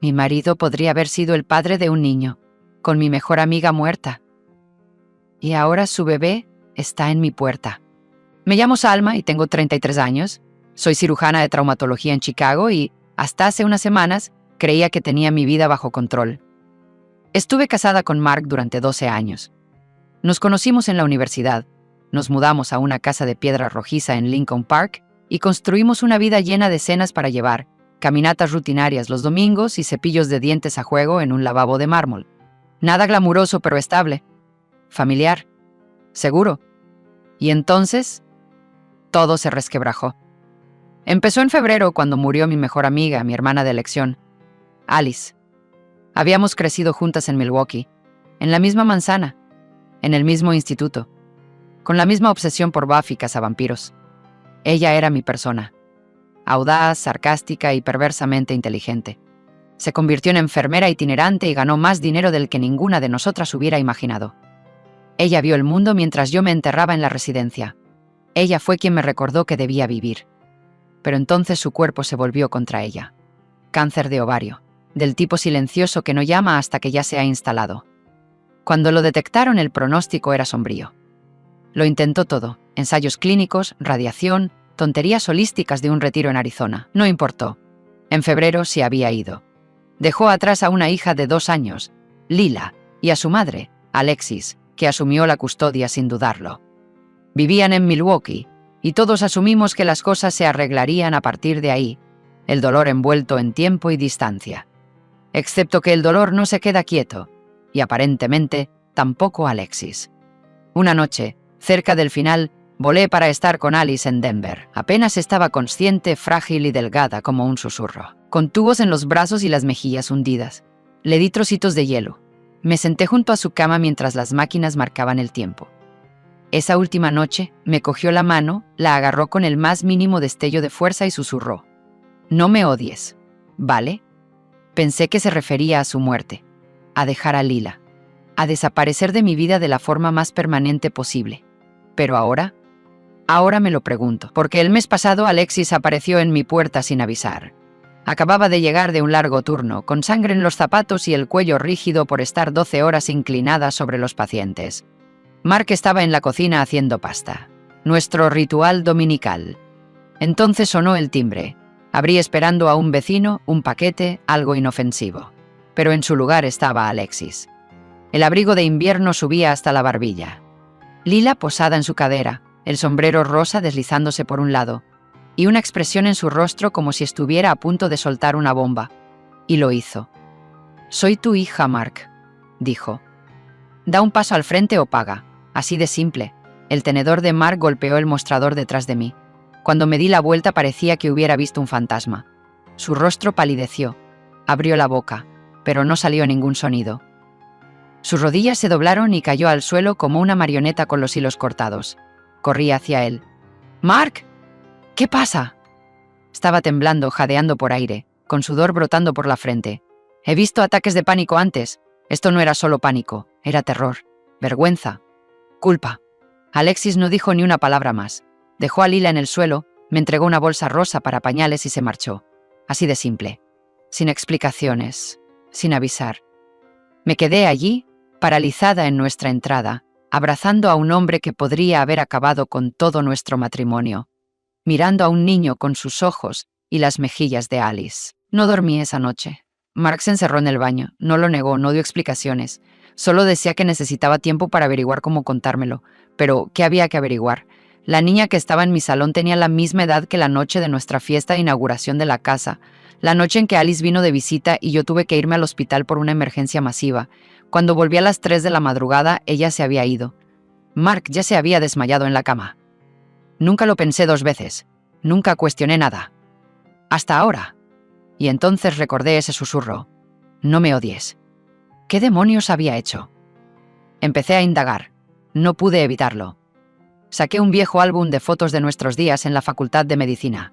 Mi marido podría haber sido el padre de un niño, con mi mejor amiga muerta. Y ahora su bebé está en mi puerta. Me llamo Salma y tengo 33 años. Soy cirujana de traumatología en Chicago y, hasta hace unas semanas, creía que tenía mi vida bajo control. Estuve casada con Mark durante 12 años. Nos conocimos en la universidad, nos mudamos a una casa de piedra rojiza en Lincoln Park y construimos una vida llena de cenas para llevar, caminatas rutinarias los domingos y cepillos de dientes a juego en un lavabo de mármol. Nada glamuroso pero estable. Familiar. Seguro. Y entonces, todo se resquebrajó. Empezó en febrero cuando murió mi mejor amiga, mi hermana de elección, Alice. Habíamos crecido juntas en Milwaukee, en la misma manzana, en el mismo instituto, con la misma obsesión por Buffy cazavampiros. Ella era mi persona, audaz, sarcástica y perversamente inteligente. Se convirtió en enfermera itinerante y ganó más dinero del que ninguna de nosotras hubiera imaginado. Ella vio el mundo mientras yo me enterraba en la residencia. Ella fue quien me recordó que debía vivir. Pero entonces su cuerpo se volvió contra ella. Cáncer de ovario, del tipo silencioso que no llama hasta que ya se ha instalado. Cuando lo detectaron, el pronóstico era sombrío. Lo intentó todo: ensayos clínicos, radiación, tonterías holísticas de un retiro en Arizona. No importó. En febrero se había ido. Dejó atrás a una hija de 2 años, Lila, y a su madre, Alexis, que asumió la custodia sin dudarlo. Vivían en Milwaukee, y todos asumimos que las cosas se arreglarían a partir de ahí, el dolor envuelto en tiempo y distancia. Excepto que el dolor no se queda quieto, y aparentemente tampoco Alexis. Una noche, cerca del final, volé para estar con Alice en Denver. Apenas estaba consciente, frágil y delgada como un susurro, con tubos en los brazos y las mejillas hundidas. Le di trocitos de hielo. Me senté junto a su cama mientras las máquinas marcaban el tiempo. Esa última noche, me cogió la mano, la agarró con el más mínimo destello de fuerza y susurró: «No me odies, ¿vale?». Pensé que se refería a su muerte, a dejar a Lila, a desaparecer de mi vida de la forma más permanente posible. Pero ahora me lo pregunto, porque el mes pasado Alexis apareció en mi puerta sin avisar. Acababa de llegar de un largo turno, con sangre en los zapatos y el cuello rígido por estar 12 horas inclinada sobre los pacientes. Mark estaba en la cocina haciendo pasta, nuestro ritual dominical. Entonces sonó el timbre. Abrí esperando a un vecino, un paquete, algo inofensivo. Pero en su lugar estaba Alexis. El abrigo de invierno subía hasta la barbilla. Lila posada en su cadera, el sombrero rosa deslizándose por un lado, y una expresión en su rostro como si estuviera a punto de soltar una bomba. Y lo hizo. «Soy tu hija, Mark», dijo. «Da un paso al frente o paga». Así de simple. El tenedor de Mark golpeó el mostrador detrás de mí. Cuando me di la vuelta parecía que hubiera visto un fantasma. Su rostro palideció. Abrió la boca, pero no salió ningún sonido. Sus rodillas se doblaron y cayó al suelo como una marioneta con los hilos cortados. Corrí hacia él. «¡Mark! ¿Qué pasa?». Estaba temblando, jadeando por aire, con sudor brotando por la frente. «He visto ataques de pánico antes. Esto no era solo pánico, era terror, vergüenza, culpa». Alexis no dijo ni una palabra más. Dejó a Lila en el suelo, me entregó una bolsa rosa para pañales y se marchó. Así de simple. Sin explicaciones, sin avisar. Me quedé allí, paralizada en nuestra entrada, abrazando a un hombre que podría haber acabado con todo nuestro matrimonio, mirando a un niño con sus ojos y las mejillas de Alice. No dormí esa noche. Mark se encerró en el baño, no lo negó, no dio explicaciones. Solo decía que necesitaba tiempo para averiguar cómo contármelo. Pero, ¿qué había que averiguar? La niña que estaba en mi salón tenía la misma edad que la noche de nuestra fiesta de inauguración de la casa, la noche en que Alice vino de visita y yo tuve que irme al hospital por una emergencia masiva. Cuando volví a las 3 de la madrugada, ella se había ido. Mark ya se había desmayado en la cama. Nunca lo pensé 2 veces. Nunca cuestioné nada. Hasta ahora. Y entonces recordé ese susurro. «No me odies». ¿Qué demonios había hecho? Empecé a indagar. No pude evitarlo. Saqué un viejo álbum de fotos de nuestros días en la Facultad de Medicina.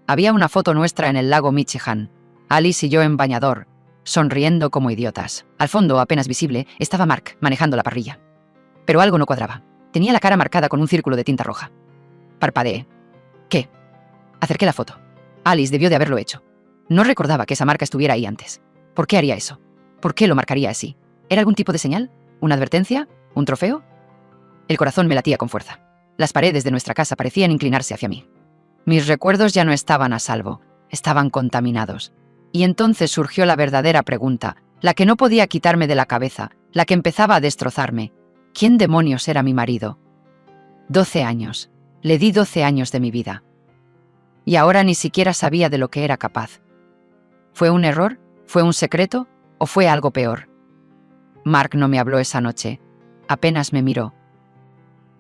Había una foto nuestra en el lago Michigan, Alice y yo en bañador, sonriendo como idiotas. Al fondo, apenas visible, estaba Mark manejando la parrilla. Pero algo no cuadraba. Tenía la cara marcada con un círculo de tinta roja. Parpadeé. ¿Qué? Acerqué la foto. Alice debió de haberlo hecho. No recordaba que esa marca estuviera ahí antes. ¿Por qué haría eso? ¿Por qué lo marcaría así? ¿Era algún tipo de señal? ¿Una advertencia? ¿Un trofeo? El corazón me latía con fuerza. Las paredes de nuestra casa parecían inclinarse hacia mí. Mis recuerdos ya no estaban a salvo, estaban contaminados. Y entonces surgió la verdadera pregunta, la que no podía quitarme de la cabeza, la que empezaba a destrozarme. ¿Quién demonios era mi marido? 12 años. Le di 12 años de mi vida. Y ahora ni siquiera sabía de lo que era capaz. ¿Fue un error? ¿Fue un secreto? ¿O fue algo peor? Mark no me habló esa noche. Apenas me miró.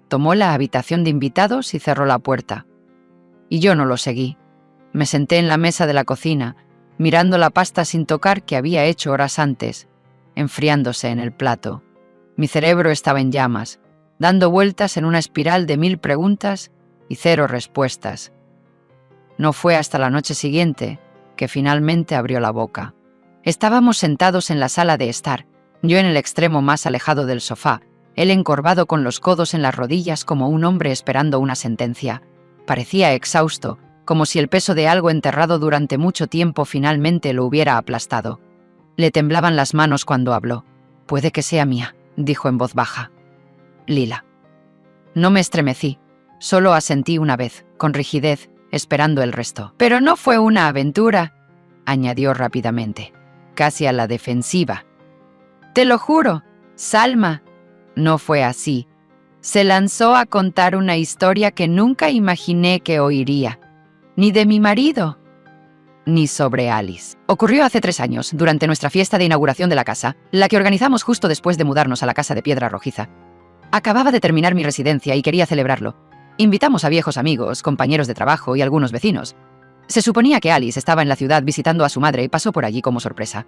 Tomó la habitación de invitados y cerró la puerta. Y yo no lo seguí. Me senté en la mesa de la cocina, mirando la pasta sin tocar que había hecho horas antes, enfriándose en el plato. Mi cerebro estaba en llamas, dando vueltas en una espiral de 1000 preguntas y 0 respuestas. No fue hasta la noche siguiente que finalmente abrió la boca. Estábamos sentados en la sala de estar, yo en el extremo más alejado del sofá, él encorvado con los codos en las rodillas como un hombre esperando una sentencia. Parecía exhausto, como si el peso de algo enterrado durante mucho tiempo finalmente lo hubiera aplastado. Le temblaban las manos cuando habló. «Puede que sea mía», dijo en voz baja. «Lila». No me estremecí, solo asentí una vez, con rigidez, esperando el resto. «Pero no fue una aventura», añadió rápidamente, casi a la defensiva. «Te lo juro, Salma, no fue así. Se lanzó a contar una historia que nunca imaginé que oiría. Ni de mi marido, ni sobre Alice. Ocurrió hace 3 años, durante nuestra fiesta de inauguración de la casa, la que organizamos justo después de mudarnos a la casa de piedra rojiza. Acababa de terminar mi residencia y quería celebrarlo. Invitamos a viejos amigos, compañeros de trabajo y algunos vecinos. Se suponía que Alice estaba en la ciudad visitando a su madre y pasó por allí como sorpresa.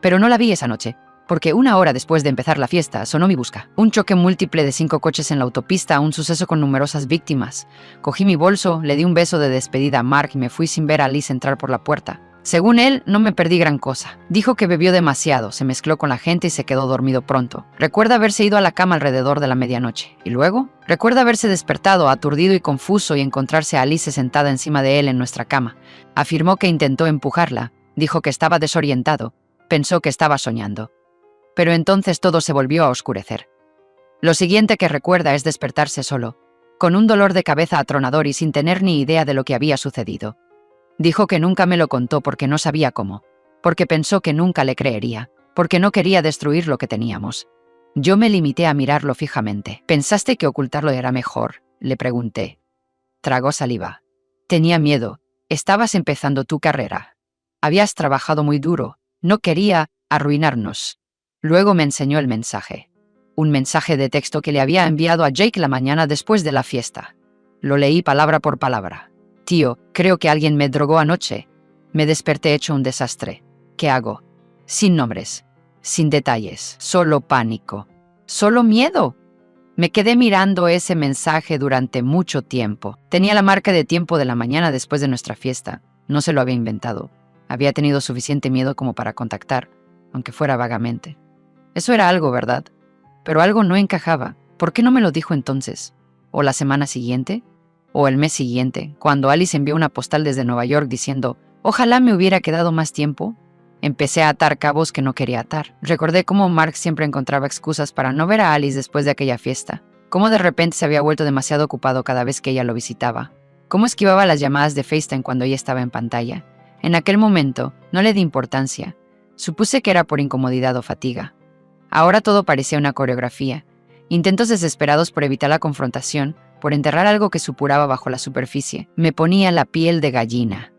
Pero no la vi esa noche, porque 1 hora después de empezar la fiesta sonó mi busca. Un choque múltiple de 5 coches en la autopista, un suceso con numerosas víctimas. Cogí mi bolso, le di un beso de despedida a Mark y me fui sin ver a Alice entrar por la puerta. Según él, no me perdí gran cosa. Dijo que bebió demasiado, se mezcló con la gente y se quedó dormido pronto. Recuerda haberse ido a la cama alrededor de la medianoche. ¿Y luego? Recuerda haberse despertado, aturdido y confuso, y encontrarse a Alice sentada encima de él en nuestra cama. Afirmó que intentó empujarla. Dijo que estaba desorientado. Pensó que estaba soñando. Pero entonces todo se volvió a oscurecer. Lo siguiente que recuerda es despertarse solo, con un dolor de cabeza atronador y sin tener ni idea de lo que había sucedido. Dijo que nunca me lo contó porque no sabía cómo, porque pensó que nunca le creería, porque no quería destruir lo que teníamos. Yo me limité a mirarlo fijamente. «¿Pensaste que ocultarlo era mejor?», le pregunté. Tragó saliva. «Tenía miedo. Estabas empezando tu carrera. Habías trabajado muy duro. No quería arruinarnos». Luego me enseñó el mensaje. Un mensaje de texto que le había enviado a Jake la mañana después de la fiesta. Lo leí palabra por palabra. «Tío, creo que alguien me drogó anoche. Me desperté hecho un desastre. ¿Qué hago?» Sin nombres, sin detalles, solo pánico, solo miedo. Me quedé mirando ese mensaje durante mucho tiempo. Tenía la marca de tiempo de la mañana después de nuestra fiesta. No se lo había inventado. Había tenido suficiente miedo como para contactar, aunque fuera vagamente. Eso era algo, ¿verdad? Pero algo no encajaba. ¿Por qué no me lo dijo entonces? ¿O la semana siguiente? ¿O el mes siguiente, cuando Alice envió una postal desde Nueva York diciendo «Ojalá me hubiera quedado más tiempo»? Empecé a atar cabos que no quería atar. Recordé cómo Mark siempre encontraba excusas para no ver a Alice después de aquella fiesta. Cómo de repente se había vuelto demasiado ocupado cada vez que ella lo visitaba. Cómo esquivaba las llamadas de FaceTime cuando ella estaba en pantalla. En aquel momento, no le di importancia. Supuse que era por incomodidad o fatiga. Ahora todo parecía una coreografía. Intentos desesperados por evitar la confrontación, por enterrar algo que supuraba bajo la superficie. Me ponía la piel de gallina.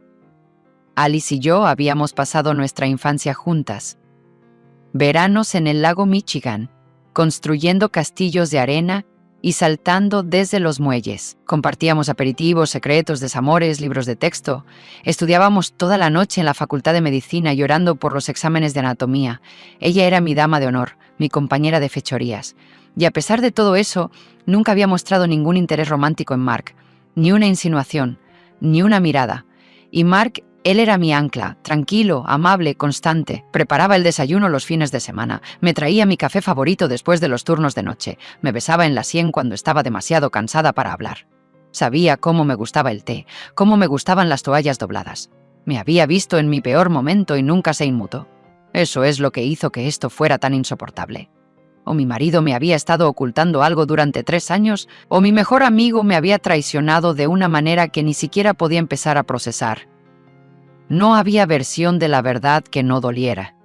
Alice y yo habíamos pasado nuestra infancia juntas. Veranos en el lago Michigan, construyendo castillos de arena y saltando desde los muelles. Compartíamos aperitivos, secretos, desamores, libros de texto. Estudiábamos toda la noche en la Facultad de Medicina llorando por los exámenes de anatomía. Ella era mi dama de honor, mi compañera de fechorías. Y a pesar de todo eso, nunca había mostrado ningún interés romántico en Mark. Ni una insinuación, ni una mirada. Y Mark, él era mi ancla, tranquilo, amable, constante. Preparaba el desayuno los fines de semana. Me traía mi café favorito después de los turnos de noche. Me besaba en la sien cuando estaba demasiado cansada para hablar. Sabía cómo me gustaba el té, cómo me gustaban las toallas dobladas. Me había visto en mi peor momento y nunca se inmutó. Eso es lo que hizo que esto fuera tan insoportable. O mi marido me había estado ocultando algo durante 3 años, o mi mejor amigo me había traicionado de una manera que ni siquiera podía empezar a procesar. No había versión de la verdad que no doliera.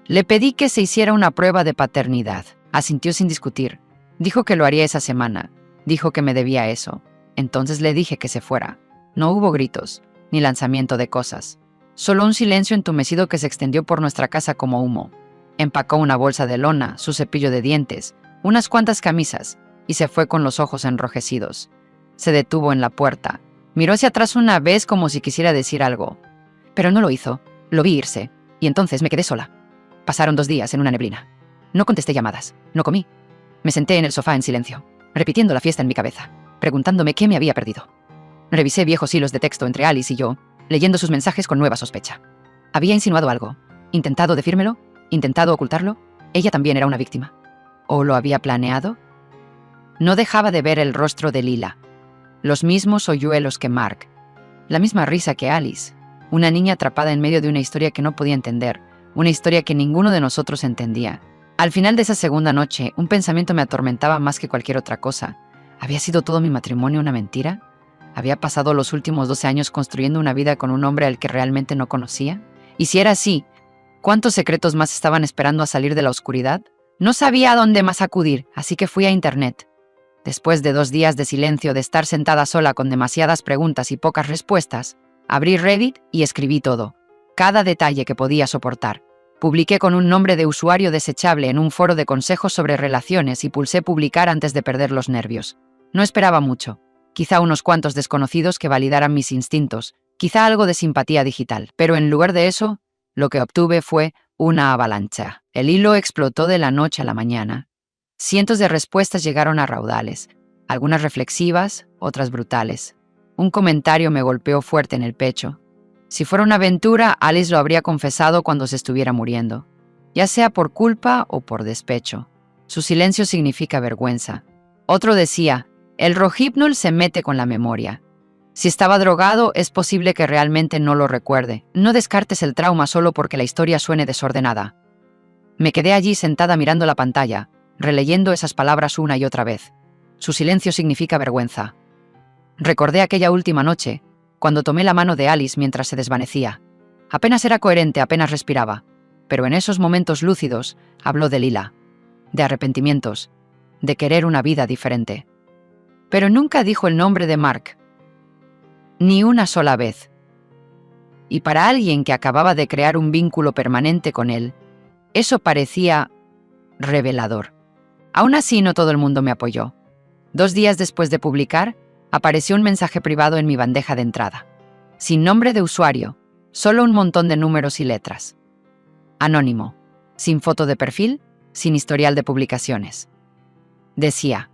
Le pedí que se hiciera una prueba de paternidad. Asintió sin discutir. Dijo que lo haría esa semana. Dijo que me debía eso. Entonces le dije que se fuera. No hubo gritos, ni lanzamiento de cosas. Solo un silencio entumecido que se extendió por nuestra casa como humo. Empacó una bolsa de lona, su cepillo de dientes, unas cuantas camisas, y se fue con los ojos enrojecidos. Se detuvo en la puerta. Miró hacia atrás una vez como si quisiera decir algo. Pero no lo hizo. Lo vi irse, y entonces me quedé sola. Pasaron 2 días en una neblina. No contesté llamadas, no comí. Me senté en el sofá en silencio, repitiendo la fiesta en mi cabeza, preguntándome qué me había perdido. Revisé viejos hilos de texto entre Alice y yo, leyendo sus mensajes con nueva sospecha. Había insinuado algo, intentado decírmelo, intentado ocultarlo. Ella también era una víctima. ¿O lo había planeado? No dejaba de ver el rostro de Lila, los mismos hoyuelos que Mark, la misma risa que Alice, una niña atrapada en medio de una historia que no podía entender, una historia que ninguno de nosotros entendía. Al final de esa segunda noche, un pensamiento me atormentaba más que cualquier otra cosa. ¿Había sido todo mi matrimonio una mentira? ¿Había pasado los últimos 12 años construyendo una vida con un hombre al que realmente no conocía? Y si era así, ¿cuántos secretos más estaban esperando a salir de la oscuridad? No sabía a dónde más acudir, así que fui a Internet. Después de 2 días de silencio, de estar sentada sola con demasiadas preguntas y pocas respuestas, abrí Reddit y escribí todo, cada detalle que podía soportar. Publiqué con un nombre de usuario desechable en un foro de consejos sobre relaciones y pulsé publicar antes de perder los nervios. No esperaba mucho, quizá unos cuantos desconocidos que validaran mis instintos, quizá algo de simpatía digital, pero en lugar de eso, lo que obtuve fue una avalancha. El hilo explotó de la noche a la mañana. Cientos de respuestas llegaron a raudales, algunas reflexivas, otras brutales. Un comentario me golpeó fuerte en el pecho. Si fuera una aventura, Alice lo habría confesado cuando se estuviera muriendo, ya sea por culpa o por despecho. Su silencio significa vergüenza. Otro decía, el rohypnol se mete con la memoria. Si estaba drogado, es posible que realmente no lo recuerde. No descartes el trauma solo porque la historia suene desordenada. Me quedé allí sentada mirando la pantalla, releyendo esas palabras una y otra vez. Su silencio significa vergüenza. Recordé aquella última noche, cuando tomé la mano de Alice mientras se desvanecía. Apenas era coherente, apenas respiraba, pero en esos momentos lúcidos habló de Lila, de arrepentimientos, de querer una vida diferente. Pero nunca dijo el nombre de Mark. Ni una sola vez. Y para alguien que acababa de crear un vínculo permanente con él, eso parecía revelador. Aún así, no todo el mundo me apoyó. 2 días después de publicar, apareció un mensaje privado en mi bandeja de entrada. Sin nombre de usuario, solo un montón de números y letras. Anónimo, sin foto de perfil, sin historial de publicaciones. Decía,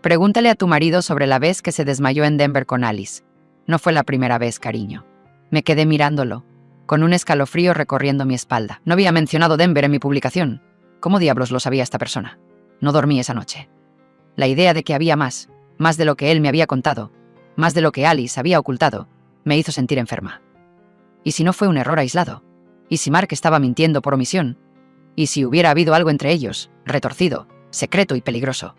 pregúntale a tu marido sobre la vez que se desmayó en Denver con Alice. No fue la primera vez, cariño. Me quedé mirándolo, con un escalofrío recorriendo mi espalda. No había mencionado Denver en mi publicación. ¿Cómo diablos lo sabía esta persona? No dormí esa noche. La idea de que había más de lo que él me había contado, más de lo que Alice había ocultado, me hizo sentir enferma. ¿Y si no fue un error aislado? ¿Y si Mark estaba mintiendo por omisión? ¿Y si hubiera habido algo entre ellos, retorcido, secreto y peligroso?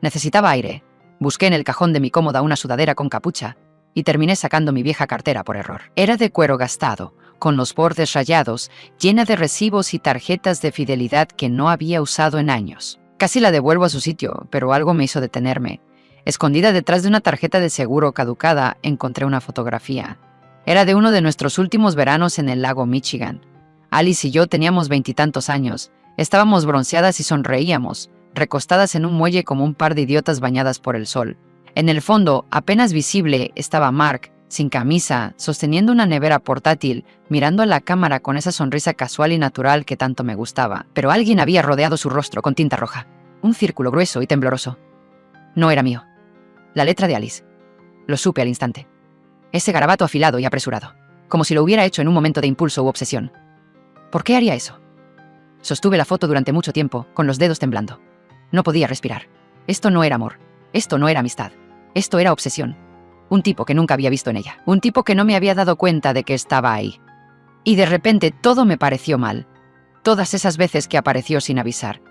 Necesitaba aire. Busqué en el cajón de mi cómoda una sudadera con capucha y terminé sacando mi vieja cartera por error. Era de cuero gastado, con los bordes rayados, llena de recibos y tarjetas de fidelidad que no había usado en años. Casi la devuelvo a su sitio, pero algo me hizo detenerme. Escondida detrás de una tarjeta de seguro caducada, encontré una fotografía. Era de uno de nuestros últimos veranos en el lago Michigan. Alice y yo teníamos 20 y tantos años. Estábamos bronceadas y sonreíamos, recostadas en un muelle como un par de idiotas bañadas por el sol. En el fondo, apenas visible, estaba Mark, sin camisa, sosteniendo una nevera portátil, mirando a la cámara con esa sonrisa casual y natural que tanto me gustaba. Pero alguien había rodeado su rostro con tinta roja. Un círculo grueso y tembloroso. No era mío. La letra de Alice. Lo supe al instante. Ese garabato afilado y apresurado, como si lo hubiera hecho en un momento de impulso u obsesión. ¿Por qué haría eso? Sostuve la foto durante mucho tiempo, con los dedos temblando. No podía respirar. Esto no era amor. Esto no era amistad. Esto era obsesión. Un tipo que nunca había visto en ella. Un tipo que no me había dado cuenta de que estaba ahí. Y de repente todo me pareció mal. Todas esas veces que apareció sin avisar.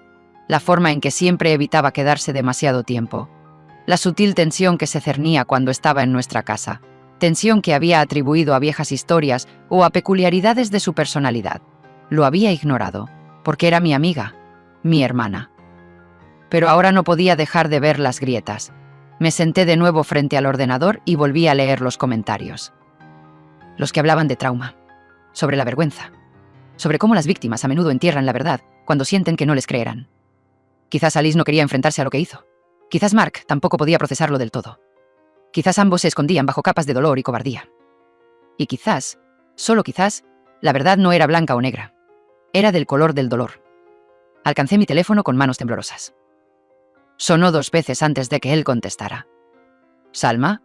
La forma en que siempre evitaba quedarse demasiado tiempo. La sutil tensión que se cernía cuando estaba en nuestra casa. Tensión que había atribuido a viejas historias o a peculiaridades de su personalidad. Lo había ignorado, porque era mi amiga, mi hermana. Pero ahora no podía dejar de ver las grietas. Me senté de nuevo frente al ordenador y volví a leer los comentarios. Los que hablaban de trauma, sobre la vergüenza, sobre cómo las víctimas a menudo entierran la verdad cuando sienten que no les creerán. Quizás Alice no quería enfrentarse a lo que hizo. Quizás Mark tampoco podía procesarlo del todo. Quizás ambos se escondían bajo capas de dolor y cobardía. Y quizás, solo quizás, la verdad no era blanca o negra. Era del color del dolor. Alcancé mi teléfono con manos temblorosas. Sonó 2 veces antes de que él contestara. ¿Salma?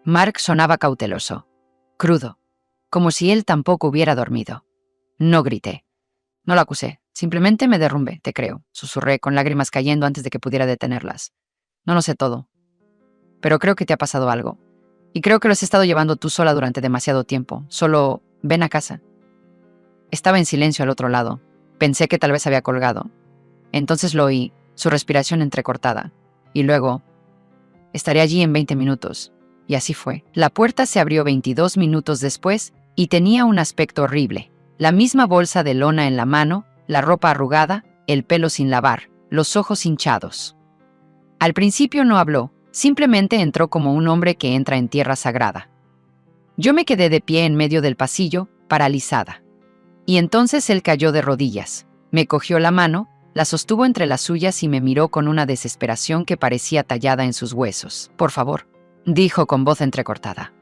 Mark sonaba cauteloso, crudo, como si él tampoco hubiera dormido. No grité. No lo acusé. Simplemente me derrumbé, te creo, susurré con lágrimas cayendo antes de que pudiera detenerlas. No lo sé todo. Pero creo que te ha pasado algo. Y creo que lo has estado llevando tú sola durante demasiado tiempo. Solo ven a casa. Estaba en silencio al otro lado. Pensé que tal vez había colgado. Entonces lo oí, su respiración entrecortada. Y luego, estaré allí en 20 minutos. Y así fue. La puerta se abrió 22 minutos después y tenía un aspecto horrible. La misma bolsa de lona en la mano, la ropa arrugada, el pelo sin lavar, los ojos hinchados. Al principio no habló, simplemente entró como un hombre que entra en tierra sagrada. Yo me quedé de pie en medio del pasillo, paralizada. Y entonces él cayó de rodillas, me cogió la mano, la sostuvo entre las suyas y me miró con una desesperación que parecía tallada en sus huesos. Por favor, dijo con voz entrecortada.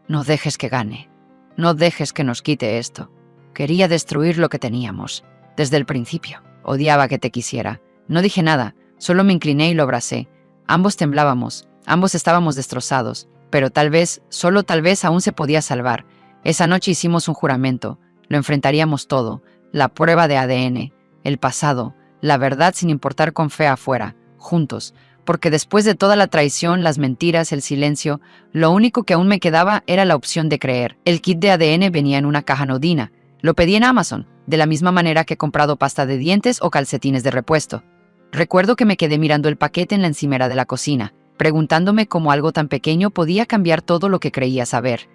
No dejes que gane. No dejes que nos quite esto. Quería destruir lo que teníamos. Desde el principio. Odiaba que te quisiera. No dije nada, solo me incliné y lo abracé. Ambos temblábamos, ambos estábamos destrozados, pero tal vez, solo tal vez aún se podía salvar. Esa noche hicimos un juramento. Lo enfrentaríamos todo. La prueba de ADN, el pasado, la verdad sin importar con fe afuera, juntos. Porque después de toda la traición, las mentiras, el silencio, lo único que aún me quedaba era la opción de creer. El kit de ADN venía en una caja anodina. Lo pedí en Amazon, de la misma manera que he comprado pasta de dientes o calcetines de repuesto. Recuerdo que me quedé mirando el paquete en la encimera de la cocina, preguntándome cómo algo tan pequeño podía cambiar todo lo que creía saber.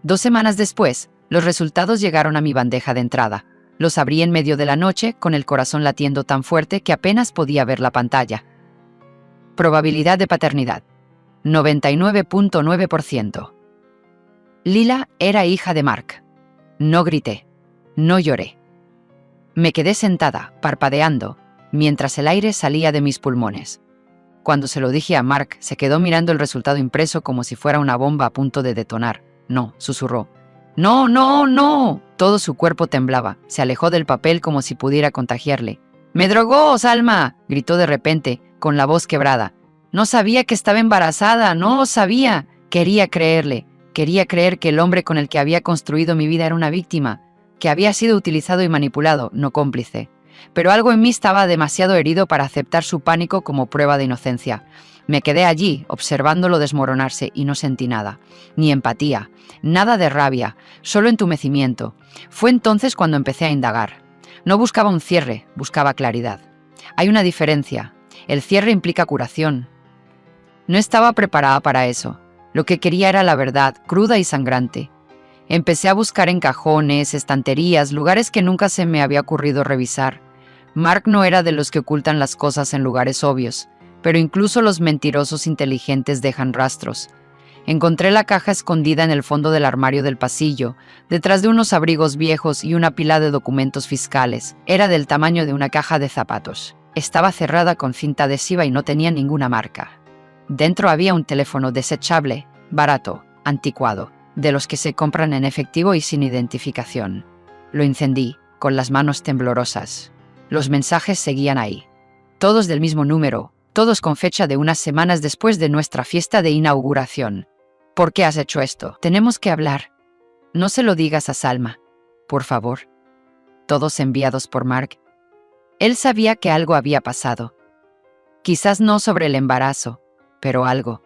2 semanas después, los resultados llegaron a mi bandeja de entrada. Los abrí en medio de la noche, con el corazón latiendo tan fuerte que apenas podía ver la pantalla. Probabilidad de paternidad: 99.9%. Lila era hija de Mark. No grité. No lloré. Me quedé sentada, parpadeando, mientras el aire salía de mis pulmones. Cuando se lo dije a Mark, se quedó mirando el resultado impreso como si fuera una bomba a punto de detonar. No, susurró. ¡No, no, no! Todo su cuerpo temblaba. Se alejó del papel como si pudiera contagiarle. ¡Me drogó, Salma!, gritó de repente, con la voz quebrada. No sabía que estaba embarazada, no sabía. Quería creerle. Quería creer que el hombre con el que había construido mi vida era una víctima, que había sido utilizado y manipulado, no cómplice. Pero algo en mí estaba demasiado herido para aceptar su pánico como prueba de inocencia. Me quedé allí, observándolo desmoronarse, y no sentí nada. Ni empatía, nada de rabia, solo entumecimiento. Fue entonces cuando empecé a indagar. No buscaba un cierre, buscaba claridad. Hay una diferencia. El cierre implica curación. No estaba preparada para eso. Lo que quería era la verdad, cruda y sangrante. Empecé a buscar en cajones, estanterías, lugares que nunca se me había ocurrido revisar. Mark no era de los que ocultan las cosas en lugares obvios, pero incluso los mentirosos inteligentes dejan rastros. Encontré la caja escondida en el fondo del armario del pasillo, detrás de unos abrigos viejos y una pila de documentos fiscales. Era del tamaño de una caja de zapatos. Estaba cerrada con cinta adhesiva y no tenía ninguna marca. Dentro había un teléfono desechable, barato, anticuado, de los que se compran en efectivo y sin identificación. Lo encendí, con las manos temblorosas. Los mensajes seguían ahí. Todos del mismo número, todos con fecha de unas semanas después de nuestra fiesta de inauguración. ¿Por qué has hecho esto? Tenemos que hablar. No se lo digas a Salma, por favor. Todos enviados por Mark. Él sabía que algo había pasado. Quizás no sobre el embarazo, pero algo.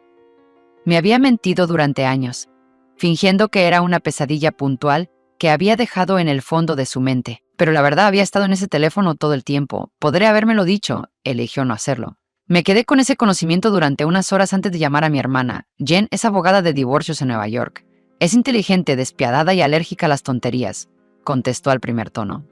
Me había mentido durante años, fingiendo que era una pesadilla puntual que había dejado en el fondo de su mente. Pero la verdad había estado en ese teléfono todo el tiempo. Podría habérmelo dicho. Eligió no hacerlo. Me quedé con ese conocimiento durante unas horas antes de llamar a mi hermana. Jen es abogada de divorcios en Nueva York. Es inteligente, despiadada y alérgica a las tonterías, contestó al primer tono.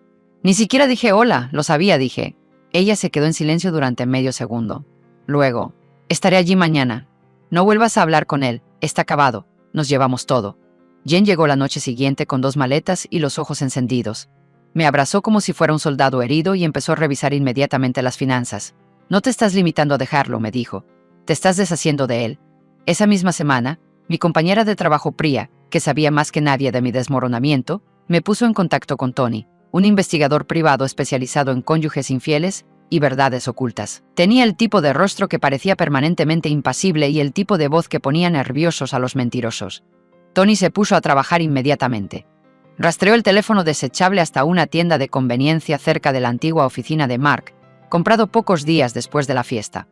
Ni siquiera dije hola, lo sabía, dije. Ella se quedó en silencio durante medio segundo. Luego, estaré allí mañana. No vuelvas a hablar con él, está acabado. Nos llevamos todo. Jen llegó la noche siguiente con 2 maletas y los ojos encendidos. Me abrazó como si fuera un soldado herido y empezó a revisar inmediatamente las finanzas. No te estás limitando a dejarlo, me dijo. Te estás deshaciendo de él. Esa misma semana, mi compañera de trabajo Priya, que sabía más que nadie de mi desmoronamiento, me puso en contacto con Tony, un investigador privado especializado en cónyuges infieles y verdades ocultas. Tenía el tipo de rostro que parecía permanentemente impasible y el tipo de voz que ponía nerviosos a los mentirosos. Tony se puso a trabajar inmediatamente. Rastreó el teléfono desechable hasta una tienda de conveniencia cerca de la antigua oficina de Mark, comprado pocos días después de la fiesta.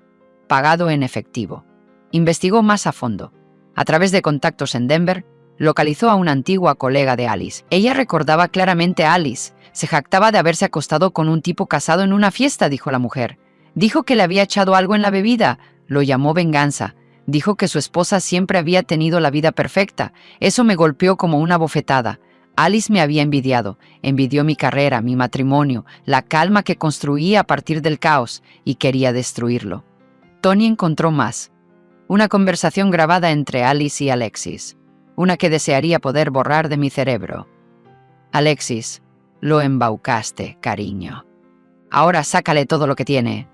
Pagado en efectivo. Investigó más a fondo. A través de contactos en Denver, localizó a una antigua colega de Alice. Ella recordaba claramente a Alice. Se jactaba de haberse acostado con un tipo casado en una fiesta, dijo la mujer. Dijo que le había echado algo en la bebida. Lo llamó venganza. Dijo que su esposa siempre había tenido la vida perfecta. Eso me golpeó como una bofetada. Alice me había envidiado. Envidió mi carrera, mi matrimonio, la calma que construía a partir del caos, y quería destruirlo. Tony encontró más. Una conversación grabada entre Alice y Alexis. Una que desearía poder borrar de mi cerebro. Alexis, lo embaucaste, cariño. Ahora sácale todo lo que tiene.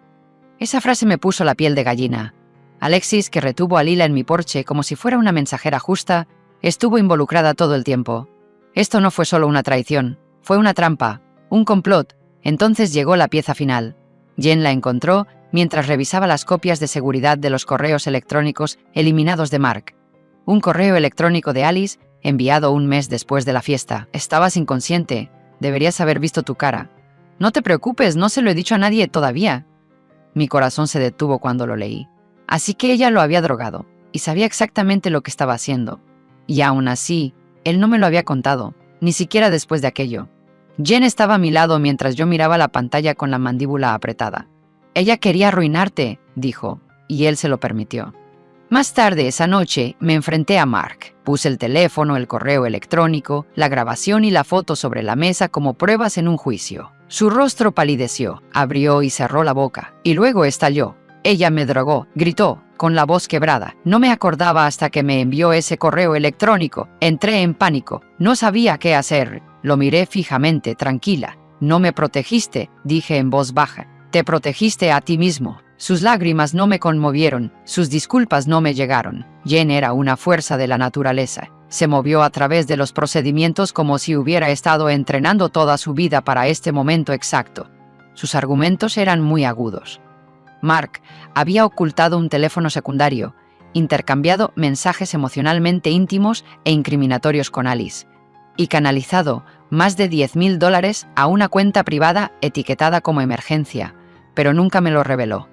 Esa frase me puso la piel de gallina. Alexis, que retuvo a Lila en mi porche como si fuera una mensajera justa, estuvo involucrada todo el tiempo. Esto no fue solo una traición, fue una trampa, un complot. Entonces llegó la pieza final. Jen la encontró mientras revisaba las copias de seguridad de los correos electrónicos eliminados de Mark. Un correo electrónico de Alice, enviado un mes después de la fiesta. Estabas inconsciente, deberías haber visto tu cara. No te preocupes, no se lo he dicho a nadie todavía. Mi corazón se detuvo cuando lo leí. Así que ella lo había drogado, y sabía exactamente lo que estaba haciendo. Y aún así, él no me lo había contado, ni siquiera después de aquello. Jen estaba a mi lado mientras yo miraba la pantalla con la mandíbula apretada. Ella quería arruinarte, dijo, y él se lo permitió. Más tarde esa noche me enfrenté a Mark. Puse el teléfono, el correo electrónico, la grabación y la foto sobre la mesa como pruebas en un juicio. Su rostro palideció, abrió y cerró la boca, y luego estalló. Ella me drogó, gritó, con la voz quebrada. No me acordaba hasta que me envió ese correo electrónico. Entré en pánico. No sabía qué hacer. Lo miré fijamente, tranquila. No me protegiste, dije en voz baja. Te protegiste a ti mismo. Sus lágrimas no me conmovieron, sus disculpas no me llegaron. Jen era una fuerza de la naturaleza. Se movió a través de los procedimientos como si hubiera estado entrenando toda su vida para este momento exacto. Sus argumentos eran muy agudos. Mark había ocultado un teléfono secundario, intercambiado mensajes emocionalmente íntimos e incriminatorios con Alice, y canalizado más de $10,000 a una cuenta privada etiquetada como emergencia, pero nunca me lo reveló.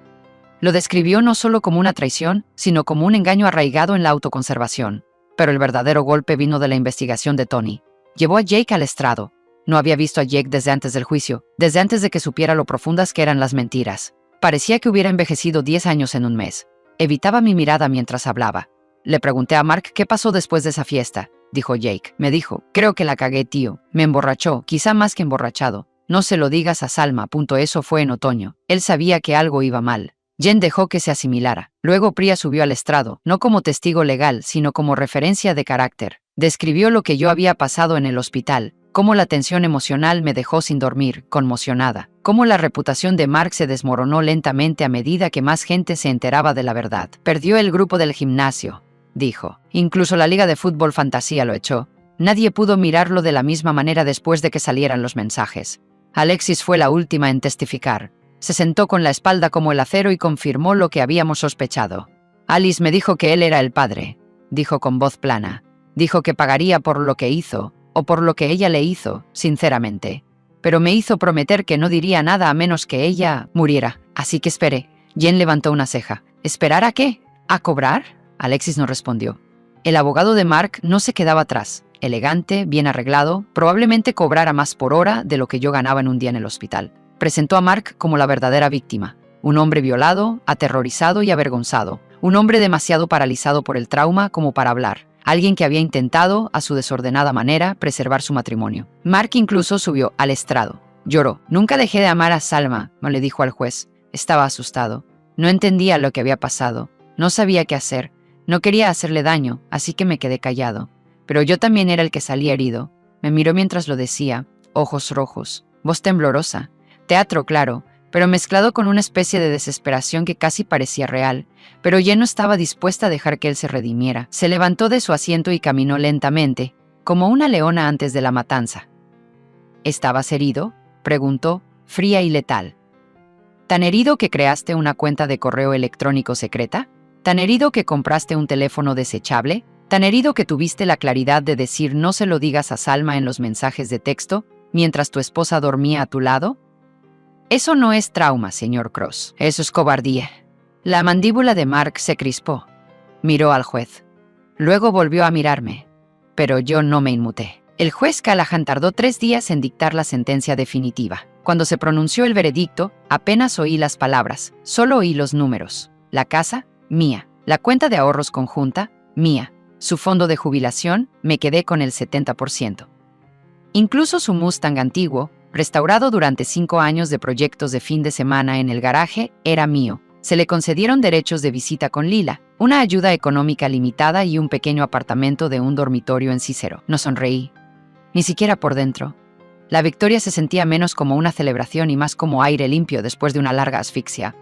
Lo describió no solo como una traición, sino como un engaño arraigado en la autoconservación. Pero el verdadero golpe vino de la investigación de Tony. Llevó a Jake al estrado. No había visto a Jake desde antes del juicio, desde antes de que supiera lo profundas que eran las mentiras. Parecía que hubiera envejecido 10 años en un mes. Evitaba mi mirada mientras hablaba. Le pregunté a Mark qué pasó después de esa fiesta. Dijo Jake. Me dijo, creo que la cagué, tío. Me emborrachó, quizá más que emborrachado. No se lo digas a Salma. Eso fue en otoño. Él sabía que algo iba mal. Jen dejó que se asimilara. Luego Priya subió al estrado, no como testigo legal, sino como referencia de carácter. Describió lo que yo había pasado en el hospital, cómo la tensión emocional me dejó sin dormir, conmocionada, cómo la reputación de Mark se desmoronó lentamente a medida que más gente se enteraba de la verdad. Perdió el grupo del gimnasio, dijo. Incluso la liga de fútbol fantasía lo echó. Nadie pudo mirarlo de la misma manera después de que salieran los mensajes. Alexis fue la última en testificar. Se sentó con la espalda como el acero y confirmó lo que habíamos sospechado. Alice me dijo que él era el padre, dijo con voz plana. Dijo que pagaría por lo que hizo, o por lo que ella le hizo, sinceramente. Pero me hizo prometer que no diría nada a menos que ella muriera. Así que esperé. Jen levantó una ceja. ¿Esperar a qué? ¿A cobrar? Alexis no respondió. El abogado de Mark no se quedaba atrás. Elegante, bien arreglado, probablemente cobrara más por hora de lo que yo ganaba en un día en el hospital. Presentó a Mark como la verdadera víctima. Un hombre violado, aterrorizado y avergonzado. Un hombre demasiado paralizado por el trauma como para hablar. Alguien que había intentado, a su desordenada manera, preservar su matrimonio. Mark incluso subió al estrado. Lloró. Nunca dejé de amar a Salma, me le dijo al juez. Estaba asustado. No entendía lo que había pasado. No sabía qué hacer. No quería hacerle daño, así que me quedé callado. Pero yo también era el que salía herido. Me miró mientras lo decía. Ojos rojos. Voz temblorosa. Teatro, claro, pero mezclado con una especie de desesperación que casi parecía real. Pero ya no estaba dispuesta a dejar que él se redimiera. Se levantó de su asiento y caminó lentamente, como una leona antes de la matanza. ¿Estabas herido?, preguntó, fría y letal. ¿Tan herido que creaste una cuenta de correo electrónico secreta? ¿Tan herido que compraste un teléfono desechable? ¿Tan herido que tuviste la claridad de decir no se lo digas a Salma en los mensajes de texto, mientras tu esposa dormía a tu lado? Eso no es trauma, señor Cross. Eso es cobardía. La mandíbula de Mark se crispó. Miró al juez. Luego volvió a mirarme. Pero yo no me inmuté. El juez Callahan tardó 3 días en dictar la sentencia definitiva. Cuando se pronunció el veredicto, apenas oí las palabras. Solo oí los números. La casa, mía. La cuenta de ahorros conjunta, mía. Su fondo de jubilación, me quedé con el 70%. Incluso su Mustang antiguo, restaurado durante 5 años de proyectos de fin de semana en el garaje, era mío. Se le concedieron derechos de visita con Lila, una ayuda económica limitada y un pequeño apartamento de un dormitorio en Cicero. No sonreí. Ni siquiera por dentro. La victoria se sentía menos como una celebración y más como aire limpio después de una larga asfixia.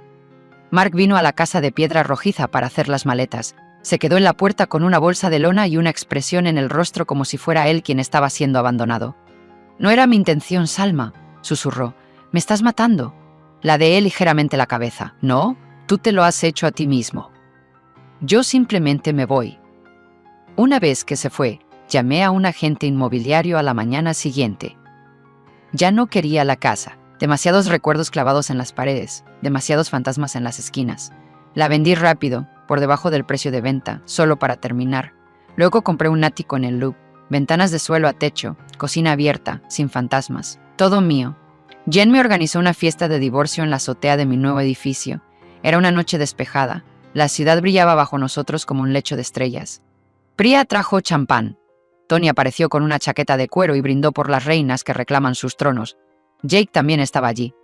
Mark vino a la casa de piedra rojiza para hacer las maletas. Se quedó en la puerta con una bolsa de lona y una expresión en el rostro como si fuera él quien estaba siendo abandonado. «No era mi intención, Salma», susurró. «Me estás matando». Ladeé ligeramente la cabeza. «No, tú te lo has hecho a ti mismo. Yo simplemente me voy». Una vez que se fue, llamé a un agente inmobiliario a la mañana siguiente. Ya no quería la casa. Demasiados recuerdos clavados en las paredes, demasiados fantasmas en las esquinas. La vendí rápido, por debajo del precio de venta, solo para terminar. Luego compré un ático en el Loop, ventanas de suelo a techo, cocina abierta, sin fantasmas. Todo mío. Jen me organizó una fiesta de divorcio en la azotea de mi nuevo edificio. Era una noche despejada. La ciudad brillaba bajo nosotros como un lecho de estrellas. Priya trajo champán. Tony apareció con una chaqueta de cuero y brindó por las reinas que reclaman sus tronos. Jake también estaba allí.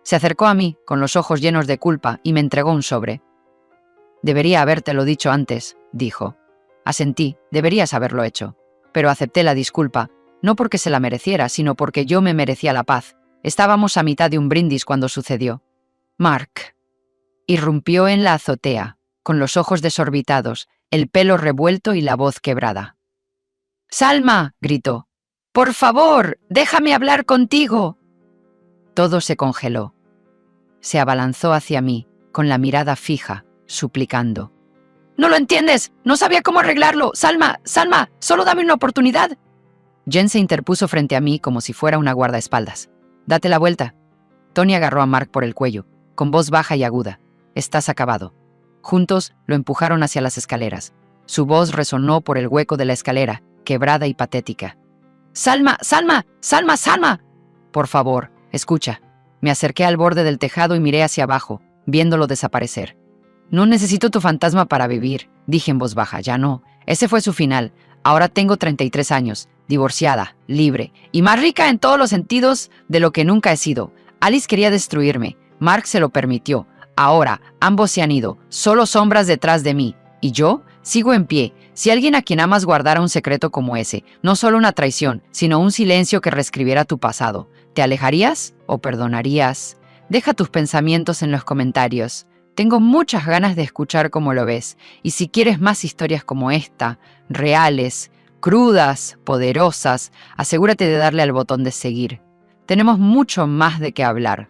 Se acercó a mí, con los ojos llenos de culpa, y me entregó un sobre. «Debería habértelo dicho antes», dijo. Asentí, deberías haberlo hecho. Pero acepté la disculpa, no porque se la mereciera, sino porque yo me merecía la paz. Estábamos a mitad de un brindis cuando sucedió. Mark irrumpió en la azotea, con los ojos desorbitados, el pelo revuelto y la voz quebrada. «¡Salma!», gritó. «¡Por favor, déjame hablar contigo!». Todo se congeló. Se abalanzó hacia mí, con la mirada fija, suplicando. «¡No lo entiendes! ¡No sabía cómo arreglarlo! ¡Salma! ¡Salma! ¡Solo dame una oportunidad!». Jen se interpuso frente a mí como si fuera una guardaespaldas. «Date la vuelta». Tony agarró a Mark por el cuello, con voz baja y aguda. «Estás acabado». Juntos lo empujaron hacia las escaleras. Su voz resonó por el hueco de la escalera, quebrada y patética. «¡Salma! ¡Salma! ¡Salma! ¡Salma!». «Por favor, escucha». Me acerqué al borde del tejado y miré hacia abajo, viéndolo desaparecer. «No necesito tu fantasma para vivir», dije en voz baja. «Ya no. Ese fue su final. Ahora tengo 33 años, divorciada, libre, y más rica en todos los sentidos de lo que nunca he sido. Alice quería destruirme. Mark se lo permitió. Ahora, ambos se han ido. Solo sombras detrás de mí. Y yo sigo en pie. Si alguien a quien amas guardara un secreto como ese, no solo una traición, sino un silencio que reescribiera tu pasado, ¿te alejarías o perdonarías? Deja tus pensamientos en los comentarios. Tengo muchas ganas de escuchar cómo lo ves. Y si quieres más historias como esta, reales, crudas, poderosas, asegúrate de darle al botón de seguir. Tenemos mucho más de qué hablar.